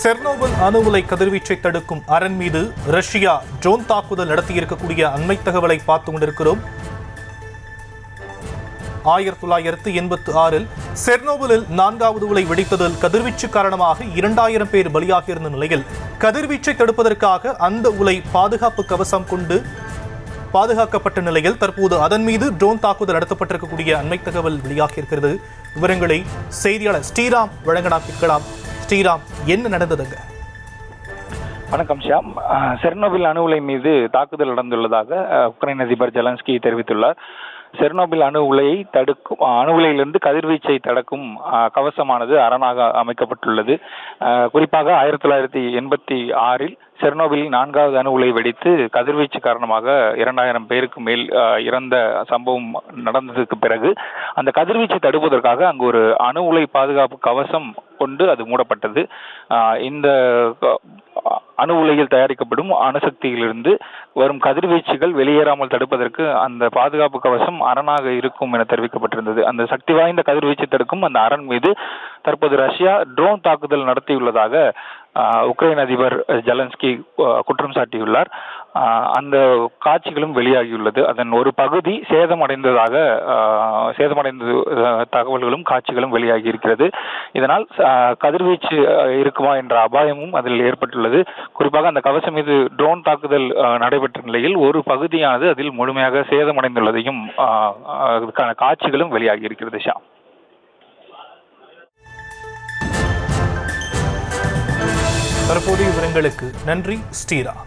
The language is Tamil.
செர்னோபில் அணு உலை கதிர்வீச்சை தடுக்கும் அரண் மீது ரஷ்யா ட்ரோன் தாக்குதல் நடத்தியிருக்கக்கூடிய அண்மை தகவலை பார்த்து கொண்டிருக்கிறோம். 1986 செர்னோபிலில் 4வது உலை வெடித்ததில் கதிர்வீச்சு காரணமாக 2000 பேர் பலியாகியிருந்த நிலையில் கதிர்வீச்சை தடுப்பதற்காக அந்த உலை பாதுகாப்பு கவசம் கொண்டு பாதுகாக்கப்பட்ட நிலையில் தற்போது அதன் மீது ட்ரோன் தாக்குதல் நடத்தப்பட்டிருக்கக்கூடிய அண்மை தகவல் வெளியாகியிருக்கிறது. விவரங்களை செய்தியாளர் ஸ்ரீராம் வழங்க கேட்கலாம். ஸ்ரீராம், என்ன நடந்ததுங்க? வணக்கம் ஷியாம். செர்னோபில் அணு உலை மீது தாக்குதல் நடந்துள்ளதாக உக்ரைன் அதிபர் ஜெலன்ஸ்கி தெரிவித்துள்ளார். செர்னோபில் அணு உலையை தடுக்கும் அணு உலையிலிருந்து கதிர்வீச்சை தடுக்கும் கவசமானது அரணாக அமைக்கப்பட்டுள்ளது. குறிப்பாக 1986 செர்னோபில் 4வது அணு உலை வெடித்து கதிர்வீச்சு காரணமாக 2000 பேருக்கு மேல் இறந்த சம்பவம் நடந்ததுக்கு பிறகு அந்த கதிர்வீச்சை தடுப்பதற்காக அங்கு ஒரு அணு உலை பாதுகாப்பு கவசம் கொண்டு அது மூடப்பட்டது. இந்த அணு உலையில் தயாரிக்கப்படும் அணுசக்தியிலிருந்து வரும் கதிர்வீச்சுகள் வெளியேறாமல் தடுப்பதற்கு அந்த பாதுகாப்பு கவசம் அரணாக இருக்கும் என தெரிவிக்கப்பட்டிருந்தது. அந்த சக்தி வாய்ந்த கதிர்வீச்சை தடுக்கும் அந்த அரண் மீது தற்போது ரஷ்யா ட்ரோன் தாக்குதல் நடத்தியுள்ளதாக உக்ரைன் அதிபர் ஜெலன்ஸ்கி குற்றம் சாட்டியுள்ளார். அந்த காட்சிகளும் வெளியாகியுள்ளது. அதன் ஒரு பகுதி சேதமடைந்த தகவல்களும் காட்சிகளும் வெளியாகி இருக்கிறது. இதனால் கதிர்வீச்சு இருக்குமா என்ற அபாயமும் அதில் ஏற்பட்டுள்ளது. குறிப்பாக அந்த கவசம் மீது ட்ரோன் தாக்குதல் நடைபெற்ற நிலையில் ஒரு பகுதியானது அதில் முழுமையாக சேதமடைந்துள்ளதையும் அதுக்கான காட்சிகளும் வெளியாகி இருக்கிறது. ஷா, தற்போதைய விவரங்களுக்கு நன்றி ஸ்ரீராம்.